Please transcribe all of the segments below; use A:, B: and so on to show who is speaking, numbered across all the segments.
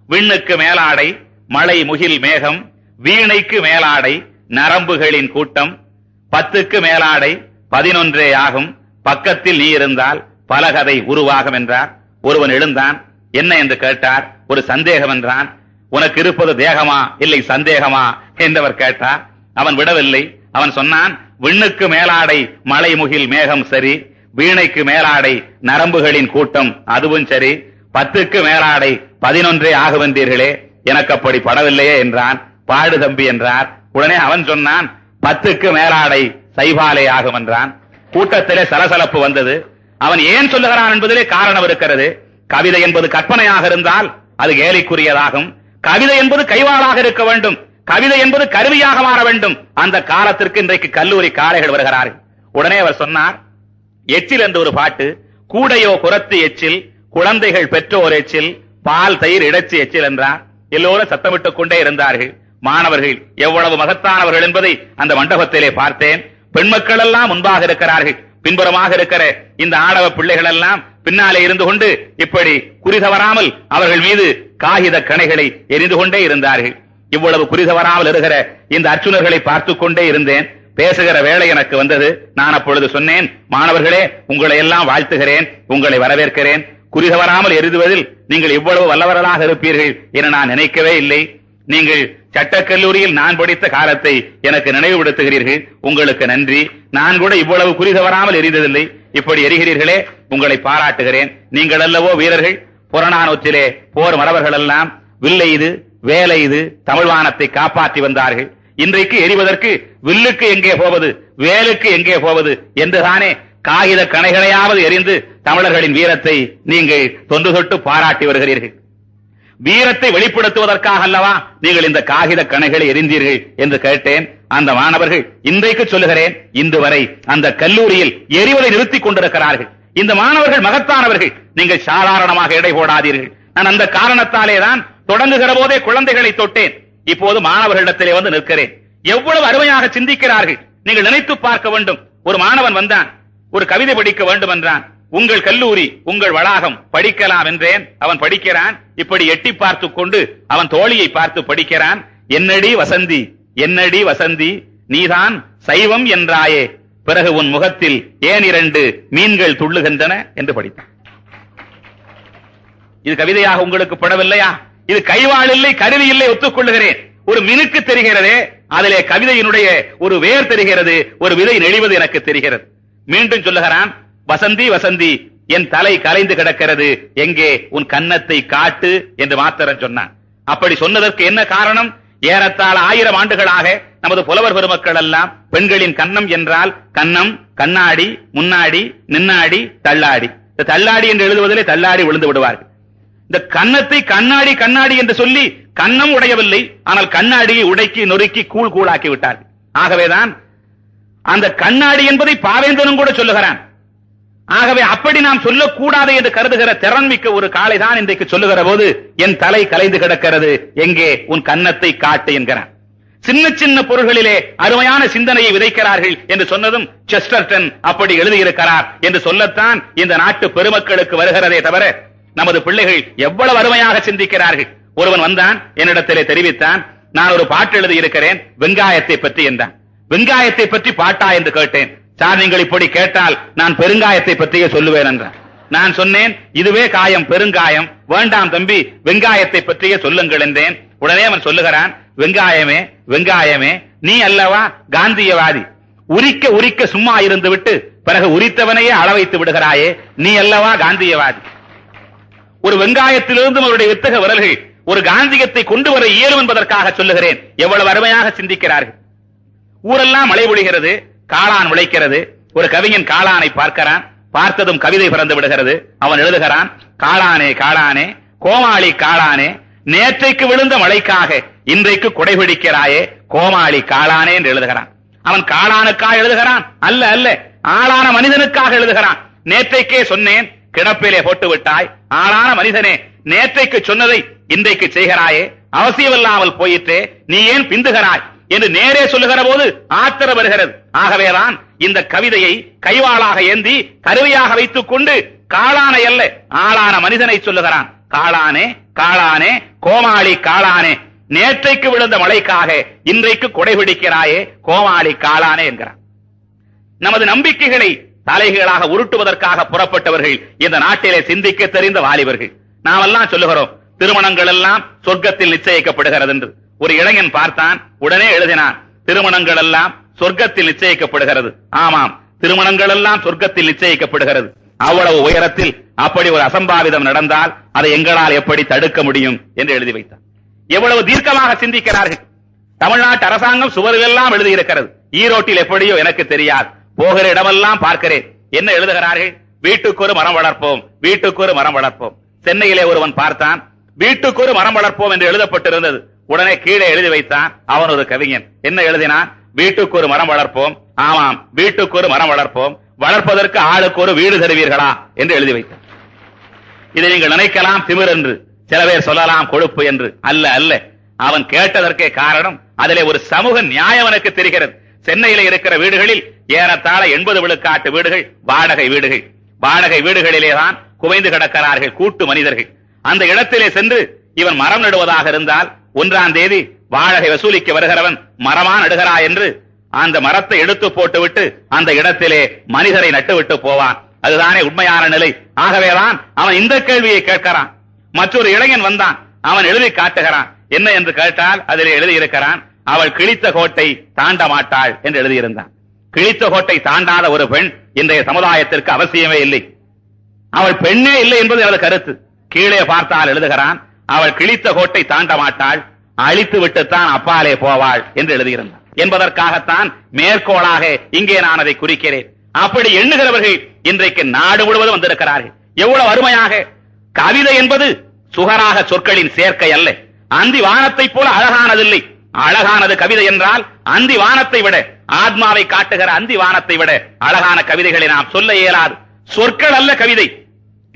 A: விண்ணுக்கு மேலாடை மழை முகில் மேகம், வீணைக்கு மேலாடை நரம்புகளின் கூட்டம், 10க்கு மேலாடை 11 ஆகும், பக்கத்தில் நீ இருந்தால் பலகதை உருவாகும் என்றார். ஒருவன் எழுந்தான். என்ன என்று கேட்டார். ஒரு சந்தேகம் என்றான். உனக்கு இருப்பது தேகமா இல்லை சந்தேகமா என்றவர் கேட்டார். அவன் விடவில்லை. அவன் சொன்னான், விண்ணுக்கு மேலாடை மழை முகில் மேகம் சரி, வீணைக்கு மேலாடை நரம்புகளின் கூட்டம் அதுவும் சரி, 10க்கு மேலாடை 11 ஆகுவென்றீர்களே, எனக்கு அப்படி படவில்லையே என்றான். பாடு தம்பி என்றார். உடனே அவன் சொன்னான், 10க்கு மேலாடை சைபாலே ஆகும் என்றான். கூட்டத்திலே சலசலப்பு வந்தது. அவன் ஏன் சொல்லுகிறான் என்பதிலே காரணம் இருக்கிறது. கவிதை என்பது கற்பனையாக இருந்தால் அது கேலிக்குரியதாகும். கவிதை என்பது கைவாளாக இருக்க வேண்டும். கவிதை என்பது கருவியாக மாற வேண்டும். அந்த காலத்திற்கு இன்றைக்கு கல்லூரி காளைகள் வருகிறார்கள். உடனே அவர் சொன்னார், எச்சில் என்று ஒரு பாட்டு, கூடையோ குரத்து எச்சில், குழந்தைகள் பெற்றோர் எச்சில், பால் தயிர் இடைச்சி எச்சில் என்றார். எல்லோரும் சத்தமிட்டுக் கொண்டே இருந்தார்கள். மாணவர்கள் எவ்வளவு மகத்தானவர்கள் என்பதை அந்த மண்டபத்திலே பார்த்தேன். பெண்மக்கள் எல்லாம் முன்பாக இருக்கிறார்கள். பின்புறமாக இருக்கிற இந்த ஆடவ பிள்ளைகள் எல்லாம் பின்னாலே இருந்து கொண்டு இப்படி குறிதவராமல் அவர்கள் மீது காகித கணைகளை எரிந்து கொண்டே இருந்தார்கள். இவ்வளவு குறிதவராமல் இருக்கிற இந்த அர்ச்சுனர்களை பார்த்துக் கொண்டே இருந்தேன். பேசுகிற வேலை எனக்கு வந்தது. நான் அப்பொழுது சொன்னேன், மாணவர்களே, உங்களை எல்லாம் வாழ்த்துகிறேன், உங்களை வரவேற்கிறேன். குறிதவராமல் எரிதுவதில் நீங்கள் இவ்வளவு வல்லவர்களாக இருப்பீர்கள் என நான் நினைக்கவே இல்லை. நீங்கள் சட்டக்கல்லூரியில் நான் படித்த காலத்தை எனக்கு நினைவுபடுத்துகிறீர்கள். உங்களுக்கு நன்றி. நான் கூட இவ்வளவு குறிதவராமல் எரிந்ததில்லை. இப்படி எரிகிறீர்களே, உங்களை பாராட்டுகிறேன். நீங்கள் அல்லவோ வீரர்கள். புறநானூற்றிலே போர் மறவர்கள் எல்லாம் வில்லை இது வேலை இது தமிழ்வானத்தை காப்பாற்றி வந்தார்கள். இன்றைக்கு எரிவதற்கு வில்லுக்கு எங்கே போவது, வேலுக்கு எங்கே போவது என்றுதானே காகித கணைகளையாவது எரிந்து தமிழர்களின் வீரத்தை நீங்கள் தொன்று தொட்டு பாராட்டி வருகிறீர்கள். வீரத்தை வெளிப்படுத்துவதற்காக அல்லவா நீங்கள் இந்த காகித கணைகளை எரிந்தீர்கள் என்று கேட்டேன். அந்த மாணவர்கள், இன்றைக்கு சொல்லுகிறேன், இன்று வரை அந்த கல்லூரியில் எரிவதை நிறுத்திக் கொண்டிருக்கிறார்கள். இந்த மாணவர்கள் மகத்தானவர்கள். நீங்கள் சாதாரணமாக எடை போடாதீர்கள். நான் அந்த காரணத்தாலே தான் தொடங்குகிற போதே குழந்தைகளை தொட்டேன். இப்போது மாணவர்களிடத்திலே வந்து நிற்கிறேன். எவ்வளவு அருமையாக சிந்திக்கிறார்கள். நீங்கள் நினைத்து பார்க்க வேண்டும். ஒரு மாணவன் வந்தான், ஒரு கவிதை படிக்க வேண்டும் என்றான். உங்கள் கல்லூரி உங்கள் வளாகம் படிக்கலாம் என்றேன். அவன் படிக்கிறான். இப்படி எட்டி பார்த்து கொண்டு அவன் தோழியை பார்த்து படிக்கிறான். என்னடி வசந்தி, என்னடி வசந்தி, நீதான் சைவம் என்றாயே, பிறகு உன் முகத்தில் ஏன் 2 மீன்கள் துள்ளுகின்றன என்று படித்தான். இது கவிதையாக உங்களுக்கு படவில்லையா? இது கைவாள் இல்லை, கருவி இல்லை, ஒத்துக்கொள்ளுகிறேன். ஒரு மினுக்கு தெரிகிறதே, அதிலே கவிதையினுடைய ஒரு வேர் தெரிகிறது, ஒரு விதை நெளிவது எனக்கு தெரிகிறது. மீண்டும் சொல்லுகிறான், வசந்தி வசந்தி, என் தலை கலைந்து கிடக்கிறது, எங்கே உன் கன்னத்தை காட்டு என்று மாத்திரம் சொன்னான். அப்படி சொன்னதற்கு என்ன காரணம்? ஏறத்தாழ 1000 ஆண்டுகளாக நமது புலவர் பெருமக்கள் எல்லாம் பெண்களின் கன்னம் என்றால் கன்னம், கண்ணாடி, முன்னாடி, நின்னாடி, தள்ளாடி. இந்த தள்ளாடி என்று எழுதுவதிலே தள்ளாடி விழுந்து விடுவார்கள். இந்த கன்னத்தை கண்ணாடி கண்ணாடி என்று சொல்லி கன்னம் உடையவில்லை, ஆனால் கண்ணாடியை உடைக்கி நொறுக்கி கூழ் கூழாக்கி விட்டார்கள். ஆகவேதான் அந்த கண்ணாடி என்பதை பாவேந்தனும் கூட சொல்லுகிறான். ஆகவே அப்படி நாம் சொல்லக்கூடாது என்று கருதுகிற திறன்மிக்க ஒரு காலை தான் இன்றைக்கு சொல்லுகிற போது என் தலை கலைந்து கிடக்கிறது, எங்கே உன் கன்னத்தை காட்டு என்கிறான். சின்ன சின்ன பொருள்களிலே அருமையான சிந்தனையை விதைக்கிறார்கள் என்று சொன்னதும் செஸ்டர்டன் அப்படி எழுதியிருக்கிறார் என்று சொல்லத்தான் இந்த நாட்டு பெருமக்களுக்கு வருகிறதே தவிர நமது பிள்ளைகள் எவ்வளவு அருமையாக சிந்திக்கிறார்கள். ஒருவன் வந்தான், என்னிடத்திலே தெரிவித்தான், நான் ஒரு பாட்டு எழுதி இருக்கிறேன் வெங்காயத்தை பற்றி என்றான். வெங்காயத்தை பற்றி பாட்டா என்று கேட்டேன். சார், நீங்கள் இப்படி கேட்டால் நான் பெருங்காயத்தை பற்றியே சொல்லுவேன் என்றான். நான் சொன்னேன், இதுவே காயம், பெருங்காயம் வேண்டாம் தம்பி, வெங்காயத்தை பற்றியே சொல்லுங்கள் என்றேன். உடனே அவன் சொல்லுகிறான், வெங்காயமே வெங்காயமே, நீ அல்லவா காந்தியவாதி, உரிக்க உரிக்க சும்மா இருந்து விட்டு பிறகு உரித்தவனையே அளவைத்து விடுகிறாயே, நீ அல்லவா காந்தியவாதி. ஒரு வெங்காயத்திலிருந்து அவருடைய வித்தக விரல்கள் ஒரு காந்தியத்தை கொண்டு வர இயலும் என்பதற்காக சொல்லுகிறேன். எவ்வளவு அருமையாக சிந்திக்கிறார்கள். ஊரெல்லாம் மழை பொழிகிறது, காளான் விளைக்கிறது. ஒரு கவிஞன் காளானை பார்க்கிறான். பார்த்ததும் கவிதை பிறந்து விடுகிறது. அவன் எழுதுகிறான், காளானே காளானே, கோமாளி காளானே, நேற்றைக்கு விழுந்த மழைக்காக இன்றைக்கு குடைபிடிக்கிறாயே, கோமாளி காளானே என்று எழுதுகிறான். அவன் காளானுக்காக எழுதுகிறான் அல்ல, அல்ல, ஆளான மனிதனுக்காக எழுதுகிறான். நேற்றைக்கே சொன்னேன், கிடப்பிலே போட்டு விட்டாய். ஆளான மனிதனே, நேற்றைக்கு சொன்னதை இன்றைக்கு செய்கிறாயே, அவசியமில்லாமல் போயிற்றே, நீ ஏன் பிந்துகிறாய் என்று நேரே சொல்லுகிற போது ஆத்திரம் வருகிறது. ஆகவேதான் இந்த கவிதையை கைவாளாக ஏந்தி கருவியாக வைத்துக் கொண்டு காளானை அல்ல ஆளான மனிதனை சொல்லுகிறான். காளானே காளானே கோமாளி காளானே, நேற்றைக்கு விழுந்த மழைக்காக இன்றைக்கு கொடை பிடிக்கிறாயே கோமாளி காளானே என்கிறார். நமது நம்பிக்கைகளை தலைகளாக உருட்டுவதற்காக புறப்பட்டவர்கள் இந்த நாட்டிலே சிந்திக்க தெரிந்த வாலிபர்கள். நாமெல்லாம் சொல்லுகிறோம் திருமணங்கள் எல்லாம் சொர்க்கத்தில் நிச்சயிக்கப்படுகிறது என்று. ஒரு இளைஞன் பார்த்தான், உடனே எழுதினான் திருமணங்கள் எல்லாம் சொர்க்கத்தில் நிச்சயிக்கப்படுகிறது. ஆமாம், திருமணங்கள் எல்லாம் சொர்க்கத்தில் நிச்சயிக்கப்படுகிறது. அவ்வளவு உயரத்தில் அப்படி ஒரு அசம்பாவிதம் நடந்தால் அதை எங்களால் எப்படி தடுக்க முடியும் என்று எழுதி வைத்தார். எவ்வளவு தீர்க்கமாக சிந்திக்கிறார்கள். தமிழ்நாட்டு அரசாங்கம் சுவரெல்லாம் எழுதியிருக்கிறது. ஈரோட்டில் எப்படியோ எனக்கு தெரியாது, போகிற இடமெல்லாம் பார்க்கிறேன். என்ன எழுதுகிறார்கள்? வீட்டுக்கு ஒரு மரம் வளர்ப்போம், வீட்டுக்கு ஒரு மரம் வளர்ப்போம். சென்னையிலே ஒருவன் பார்த்தான், வீட்டுக்கு ஒரு மரம் வளர்ப்போம் என்று எழுதப்பட்டிருந்தது. உடனே கீழே எழுதி வைத்தான் அவன் ஒரு கவிஞன். என்ன எழுதினான்? வீட்டுக்கு ஒரு மரம் வளர்ப்போம். ஆமாம், வீட்டுக்கு ஒரு மரம் வளர்ப்போம், வளர்ப்பதற்கு ஆளுக்கு ஒரு வீடு தருவீர்களா என்று எழுதி வைத்தார். இதை நீங்கள் நினைக்கலாம் திமிர் என்று, சில பேர் சொல்லலாம் கொழுப்பு என்று. அல்ல அல்ல, அவன் கேட்டதற்கே காரணம் அதிலே ஒரு சமூக நியாயம் எனக்கு தெரிகிறது. சென்னையில இருக்கிற வீடுகளில் ஏறத்தாழ 80 விழுக்காட்டு வீடுகள் வாடகை வீடுகள். வாடகை வீடுகளிலேதான் குவைந்து கிடக்கிறார்கள் கூட்டு மனிதர்கள். அந்த இடத்திலே சென்று இவன் மரம் நடுவதாக இருந்தால் 1ஆம் தேதி வாடகை வசூலிக்க வருகிறவன் மரமா நடுகிறா என்று அந்த மரத்தை எடுத்து போட்டுவிட்டு அந்த இடத்திலே மனிதரை நட்டுவிட்டு போவான். அதுதானே உண்மையான நிலை. ஆகவேதான் அவன் இந்த கேள்வியை கேட்கிறான். மற்றொரு இளைஞன் வந்தான், அவன் எழுதி காட்டுகிறான். என்ன என்று கேட்டால் அதிலே எழுதியிருக்கிறான், அவள் கிழித்த கோட்டை தாண்ட மாட்டாள் என்று எழுதியிருந்தான். கிழித்த கோட்டை தாண்டாத ஒரு பெண் இன்றைய சமுதாயத்திற்கு அவசியமே இல்லை. அவள் பெண்ணே இல்லை என்பது எனது கருத்து. கீழே பார்த்தால் எழுதுகிறான், அவள் கிழித்த கோட்டை தாண்ட மாட்டாள், அழித்து விட்டுத்தான் அப்பாலே போவாள் என்று எழுதியிருந்தான். என்பதற்காகத்தான் மேற்கோளாக இங்கே நான் அதை குறிக்கிறேன். அப்படி எண்ணுகிறவர்கள் இன்றைக்கு நாடு முழுவதும் வந்திருக்கிறார்கள். எவ்வளவு அருமையாக! கவிதை என்பது சுகராக சொற்களின் சேர்க்கை அல்ல. அந்தி வானத்தை போல அழகானதில்லை. அழகானது கவிதை என்றால் அந்தி வானத்தை விட, ஆத்மாவை காட்டுகிற அந்தி வானத்தை விட அழகான கவிதைகளை நாம் சொல்ல இயலாது. சொற்கள் அல்ல கவிதை.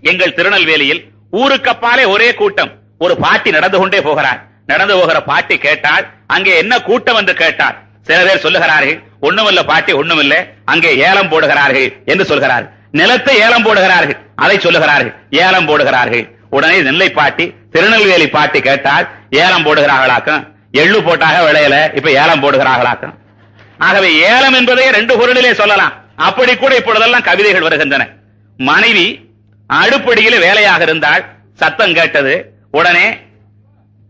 A: எங்கள் திருநெல்வேலியில் ஊருக்கப்பாலே ஒரே கூட்டம். ஒரு பாட்டி நடந்து கொண்டே போகிறார். நடந்து போகிற பாட்டி கேட்டால் அங்கே என்ன கூட்டம் என்று கேட்டார். சில பேர் சொல்லுகிறார்கள், ஒண்ணுமில்ல பாட்டி, ஒண்ணுமில்ல, அங்கே ஏலம் போடுகிறார்கள் என்று சொல்கிறார்கள். நிலத்தை ஏலம் போடுகிறார்கள், அதை சொல்லுகிறார்கள், ஏலம் போடுகிறார்கள். உடனே நெல்லை பாட்டி திருநெல்வேலி பாட்டி கேட்டால் ஏலம் போடுகிறார்களாக்கும், எள்ளு போட்டாக விளையல, இப்ப ஏலம் போடுகிறார்களாக்கும். ஆகவே ஏலம் என்பதை 2 பொருளிலே சொல்லலாம். அப்படி கூட இப்பொழுதெல்லாம் கவிதைகள் வருகின்றன. மனைவி அடுப்படியில் வேலையாக இருந்தால் சத்தம் கேட்டது. உடனே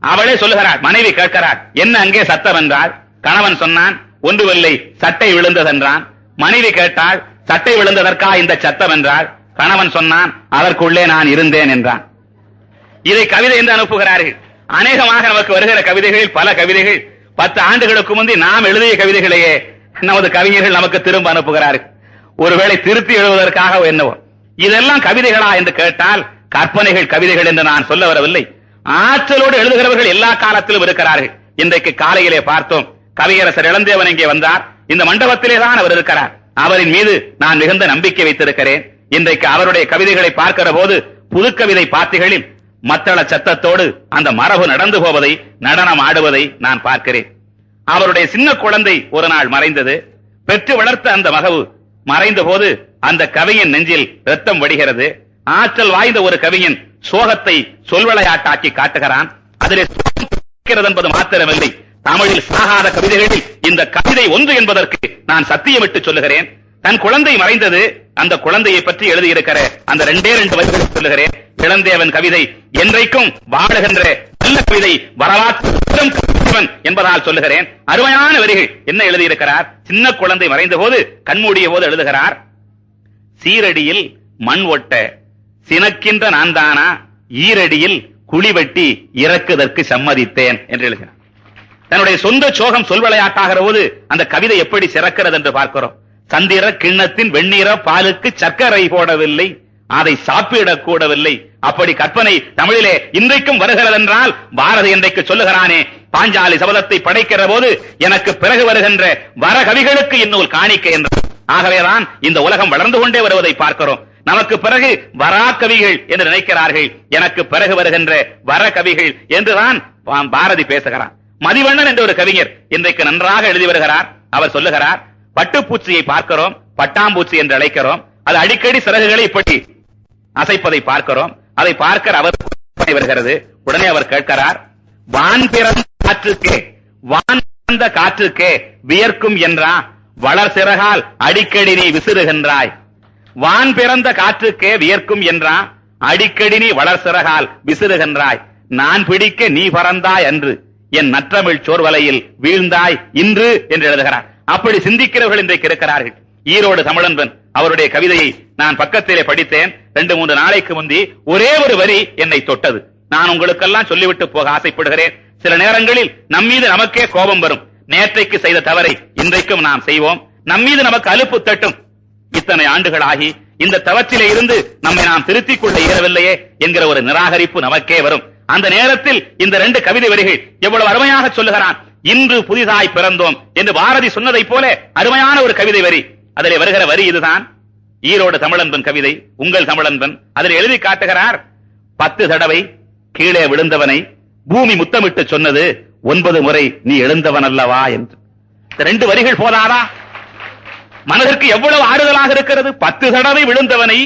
A: அவளே சொல்லுகிறாள், மனைவி கேட்கிறாள், என்ன அங்கே சத்தம் என்றால், கணவன் சொன்னான், ஒன்றுமில்லை, சட்டை விழுந்ததென்றான். மனைவி கேட்டால், சட்டை விழுந்ததற்கா இந்த சத்தம் என்றால், கணவன் சொன்னான், அதற்குள்ளே நான் இருந்தேன் என்றான். இதை கவிதை என்று அனுப்புகிறார்கள். அநேகமாக நமக்கு வருகிற கவிதைகளில் பல கவிதைகள் 10 ஆண்டுகளுக்கு முந்தி நாம் எழுதிய கவிதைகளையே நமது கவிஞர்கள் நமக்கு திரும்ப அனுப்புகிறார்கள். ஒருவேளை திருத்தி எழுதுவதற்காக என்னவோ. இதெல்லாம் கவிதைகளா என்று கேட்டால் கற்பனைகள் கவிதைகள் என்று நான் சொல்ல வரவில்லை. ஆற்றலோடு எழுதுகிறவர்கள் எல்லா காலத்திலும் இருக்கிறார்கள். இன்றைக்கு காலையிலே பார்த்தோம், கவியரசர் இளந்தேவன் இங்கே வந்தார். இந்த மண்டபத்திலே தான் அவர் இருக்கிறார். அவரின் மீது நான் மிகுந்த நம்பிக்கை வைத்திருக்கிறேன். இன்றைக்கு அவருடைய கவிதைகளை பார்க்கிற போது புதுக்கவிதை பாத்திகளில் மத்தள சத்தத்தோடு அந்த மரபு நடந்து போவதை, நடனம் ஆடுவதை நான் பார்க்கிறேன். அவருடைய சின்ன குழந்தை ஒரு நாள் மறைந்தது. பெற்று வளர்த்த அந்த மகவு மறைந்த போது அந்த கவியின் நெஞ்சில் ரத்தம் வடிகிறது. ஆற்றல் வாய்ந்த ஒரு கவிஞன் சோகத்தை சொல்விளையாட்டாக்கி காட்டுகிறான். அதிலே என்பது மாத்திரமில்லை, தமிழில் சாகாத கவிதைகளில் இந்த கவிதை ஒன்று என்பதற்கு நான் சத்தியமிட்டு சொல்லுகிறேன். தன் குழந்தை மறைந்தது, அந்த குழந்தையை பற்றி எழுதியிருக்கிற அந்த 2 வரிகளை சொல்லுகிறேன். இளந்தேவன் கவிதை என்றைக்கும் வாழுகின்ற நல்ல கவிதை, வரலாற்று என்பதால் சொல்லுகிறேன். அருமையான வரிகள். என்ன எழுதியிருக்கிறார்? சின்ன குழந்தை மறைந்த போது கண்மூடிய போது எழுதுகிறார், சீரடியில் மண் ஒட்ட சினக்கின்ற நான் தானா, ஈரடியில் குழி வெட்டி இறக்குதற்கு சம்மதித்தேன் என்று எழுதினார். தன்னுடைய சொந்த சோகம் சொல்விளையாட்டாகிற போது அந்த கவிதை எப்படி சிறக்கிறது என்று பார்க்கிறோம். சந்திர கிண்ணத்தின் வெண்ணீர பாலுக்கு சர்க்கரை போடவில்லை, அதை சாப்பிடக் கூடவில்லை. அப்படி கற்பனை தமிழிலே இன்றைக்கும் வருகிறது என்றால், பாரதி இன்றைக்கு சொல்லுகிறானே, பாஞ்சாலி சபதத்தை படைக்கிற போது எனக்கு பிறகு வருகின்ற வர கவிகளுக்கு இந்நூல் காணிக்கை என்றார். ஆகவேதான் இந்த உலகம் வளர்ந்து கொண்டே வருவதை பார்க்கிறோம். நமக்கு பிறகு வரா கவிகள் என்று நினைக்கிறார்கள், எனக்கு பிறகு வருகின்ற வர கவிகள் என்றுதான் பாரதி பேசுகிறார். மதிவண்ணன் என்ற ஒரு கவிஞர் இன்றைக்கு நன்றாக எழுதி வருகிறார். அவர் சொல்லுகிறார், பட்டுப்பூச்சியை பார்க்கிறோம், பட்டாம்பூச்சி என்று அழைக்கிறோம், அது அடிக்கடி சிறகுகளை இப்படி அசைப்பதை பார்க்கிறோம். அதை பார்க்கிற அவர் கற்பனை வருகிறது. உடனே அவர் கேட்கிறார், வான் பிறந்த காற்றுக்கே வியர்க்கும் என்றா வளர் சிறகால் அடிக்கடி நீ விசிறுகின்றாய். வான் பிறந்த காற்றுக்கே வியர்க்கும் என்றா அடிக்கடி நீ வளர் சிறகால் விசிறுகின்றாய். நான் பிடிக்க நீ பறந்தாய் அன்று என் நற்றமிழ் சோர்வலையில் வீழ்ந்தாய் இன்று என்று எழுதுகிறார். அப்படி சிந்திக்கிறவர்கள் இன்றைக்கு இருக்கிறார்கள். ஈரோடு தமிழன்பன் அவருடைய கவிதையை நான் பக்கத்திலே படித்தேன். 2-3 நாளைக்கு முந்தி ஒரே ஒரு வரி என்னை தொட்டது. நான் உங்களுக்கெல்லாம் சொல்லிவிட்டு போக ஆசைப்படுகிறேன். சில நேரங்களில் நம்மீது நமக்கே கோபம் வரும். நேற்றைக்கு செய்த தவறை இன்றைக்கும் நாம் செய்வோம். நம்மீது நமக்கு அலுப்பு தட்டும். இத்தனை ஆண்டுகள் ஆகி இந்த தவற்றிலே இருந்து நம்மை நாம் திருத்திக் கொள்ள இயலவில்லையே என்கிற ஒரு நிராகரிப்பு நமக்கே வரும். அந்த நேரத்தில் இந்த 2 கவிதை வரிகள் எவ்வளவு அருமையாக சொல்லுகிறான். இன்று புதிதாய் பிறந்தோம் என்று பாரதி சொன்னதை போல அருமையான ஒரு கவிதை வரி. அதிலே வருகிற வரி இதுதான். ஈரோடு தமிழன்பன் கவிதை, உங்கள் தமிழன்பன். அதில் எழுதி காட்டுகிறார், 10 தடவை கீழே விழுந்தவனை பூமி முத்தமிட்டு சொன்னது 9 முறை நீ எழுந்தவன் அல்லவா என்று. 2 வரிகள் போதாதா? மனதிற்கு எவ்வளவு ஆறுதலாக இருக்கிறது. 10 தடவை விழுந்தவனை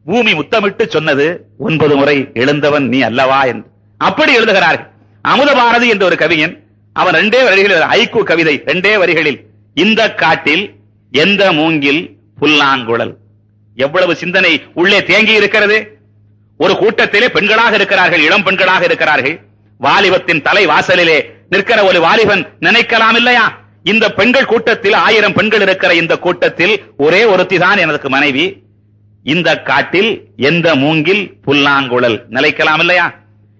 A: பூமி முத்தமிட்டு சொன்னது 9 முறை எழுந்தவன் நீ அல்லவா என்று. அப்படி எழுதுகிறார்கள். அமுத பாரதி என்ற ஒரு கவிஞன், அவன் 2 வரிகளில் ஐக்கூ கவிதை, 2 வரிகளில், இந்த காட்டில் எந்த மூங்கில் புல்லாங்குழல். எவ்வளவு சிந்தனை உள்ளே தேங்கி இருக்கிறது. ஒரு கூட்டத்திலே பெண்களாக இருக்கிறார்கள், இளம் பெண்களாக இருக்கிறார்கள். வாலிபத்தின் தலை வாசலிலே நிற்கிற ஒரு வாலிபன் நினைக்கலாம் இல்லையா, இந்த பெண்கள் கூட்டத்தில் 1000 பெண்கள் இருக்கிற இந்த கூட்டத்தில் ஒரே ஒருத்தி தான் எனக்கு மனைவி. இந்த காட்டில் எந்த மூங்கில் புல்லாங்குழல். நினைக்கலாம் இல்லையா?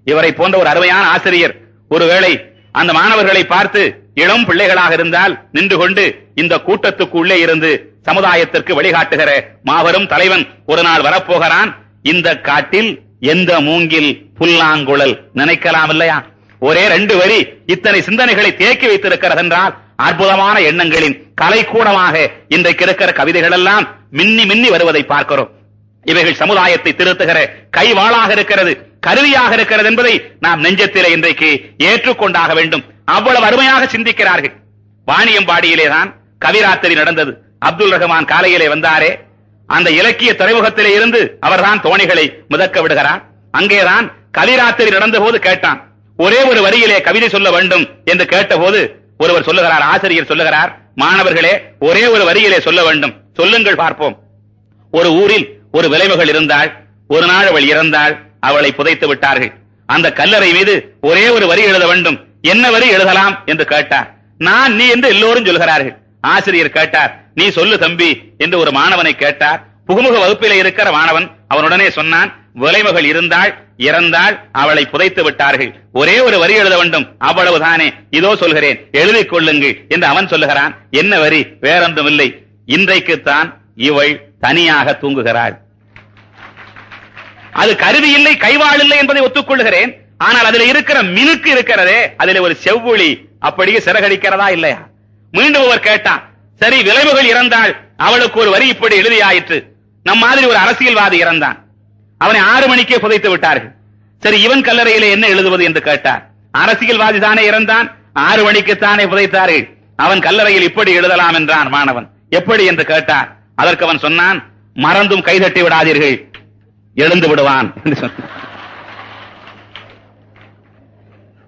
A: இவரை போன்ற ஒரு அருமையான ஆசிரியர் ஒருவேளை அந்த மாணவர்களை பார்த்து, இளம் பிள்ளைகளாக இருந்தால் நின்று கொண்டு இந்த கூட்டத்துக்குள்ளே இருந்து சமுதாயத்திற்கு வழிகாட்டுகிற மாபெரும் தலைவன் ஒரு நாள் வரப்போகிறான். இந்த காட்டில் எந்த மூங்கில் புல்லாங்குழல். நினைக்கலாம் இல்லையா? ஒரே 2 வரி இத்தனை சிந்தனைகளை தேக்கி வைத்திருக்கிறது என்றால் அற்புதமான எண்ணங்களின் கலைக்கூடமாக இன்றைக்கு இருக்கிற கவிதைகள் எல்லாம் மின்னி மின்னி வருவதை பார்க்கிறோம். இவைகள் சமுதாயத்தை திருத்துகிற கைவாளாக இருக்கிறது, கருவியாக இருக்கிறது என்பதை நாம் நெஞ்சத்திலே இன்றைக்கு ஏற்றுக்கொண்டாக வேண்டும். அவ்வளவு அருமையாக சிந்திக்கிறார்கள். வாணியம்பாடியிலேதான் கவிராத்திரி நடந்தது. அப்துல் ரஹ்மான் காலையிலே வந்தாரே, அந்த இலக்கிய துறைமுகத்திலே இருந்து அவர்தான் தோணிகளை மிதக்க விடுகிறார். அங்கேதான் கவிராத்திரி நடந்த போது கேட்டான், ஒரே ஒரு வரியிலே கவிதை சொல்ல வேண்டும் என்று கேட்டபோது ஒருவர் சொல்லுகிறார், ஆசிரியர் சொல்லுகிறார், மாணவர்களே ஒரே ஒரு வரியிலே சொல்ல வேண்டும், சொல்லுங்கள் பார்ப்போம். ஒரு ஊரில் ஒரு விலைமகள் இருந்தாள். ஒரு நாள் அவள் இறந்தாள். அவளை புதைத்து விட்டார்கள். அந்த கல்லறை மீது ஒரே ஒரு வரி எழுத வேண்டும். என்ன வரி எழுதலாம் என்று கேட்டார். நான் நீ என்று எல்லோரும் சொல்கிறார்கள். ஆசிரியர் கேட்டார், நீ சொல்லு தம்பி என்று ஒரு மாணவனை கேட்டார். புகுமுக வகுப்பிலே இருக்கிற மாணவன் அவனுடனே சொன்னான், விலைமகள் இருந்தாள், இறந்தாள், அவளை புதைத்து விட்டார்கள், ஒரே ஒரு வரி எழுத வேண்டும், அவ்வளவுதானே, இதோ சொல்கிறேன், எழுதிக் கொள்ளுங்கள் என்று அவன் சொல்லுகிறான். என்ன வரி? வேறொன்றும் இல்லை, இன்றைக்குத்தான் இவள் தனியாக தூங்குகிறாள். அது கருவி இல்லை, கைவாள் இல்லை என்பதை ஒத்துக்கொள்கிறேன். ஆனால் அதில் இருக்கிற மினுக்கு இருக்கிறதே, அதில் ஒரு செவ்வொளி அப்படியே சிறகடிக்கிறதா இல்லையா? மீண்டும் அவர் கேட்டான், சரி விளைவுகள் இறந்தாள், அவளுக்கு ஒரு வரி இப்படி எழுதியாயிற்று. நம் மாதிரி ஒரு அரசியல்வாதி இறந்தான், அவனை 6 மணிக்கே புதைத்து விட்டார்கள். சரி இவன் கல்லறையிலே என்ன எழுதுவது என்று கேட்டார். அரசியல்வாதி தானே இறந்தான், 6 மணிக்கு தானே புதைத்தார்கள், அவன் கல்லறையில் இப்படி எழுதலாம் என்றான் மாணவன். எப்படி என்று கேட்டார். அதற்கு அவன் சொன்னான், மறந்தும் கைதட்டி விடாதீர்கள், எழுந்து விடுவான் என்று சொன்னான்.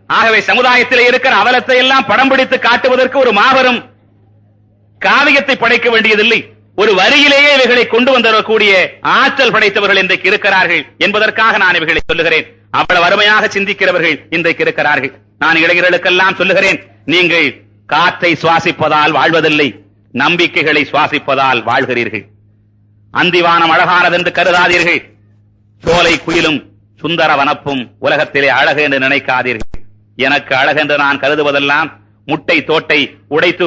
A: ஆகவே சமுதாயத்தில் இருக்கிற அவலத்தை எல்லாம் படம் பிடித்து காட்டுவதற்கு ஒரு மாபெரும் காவியத்தை படைக்க வேண்டியதில்லை. ஒரு வரியிலேயே இவைகளை கொண்டு வந்தக்கூடிய ஆற்றல் படைத்தவர்கள் இன்றைக்கு இருக்கிறார்கள் என்பதற்காக நான் இவைகளை சொல்லுகிறேன். அவ்வளவு அருமையாக சிந்திக்கிறவர்கள் இன்றைக்கு இருக்கிறார்கள். நான் இளைஞர்களுக்கெல்லாம் சொல்லுகிறேன், நீங்கள் காற்றை சுவாசிப்பதால் வாழ்வதில்லை, நம்பிக்கைகளை சுவாசிப்பதால் வாழ்கிறீர்கள். அந்திவானம் அழகானது என்று கருதாதீர்கள், சோலை குயிலும் சுந்தர வனப்பும் உலகத்திலே அழகு என்று நினைக்காதீர்கள். எனக்கு அழகென்று நான் கருதுவதெல்லாம் முட்டை தோட்டை உடைத்து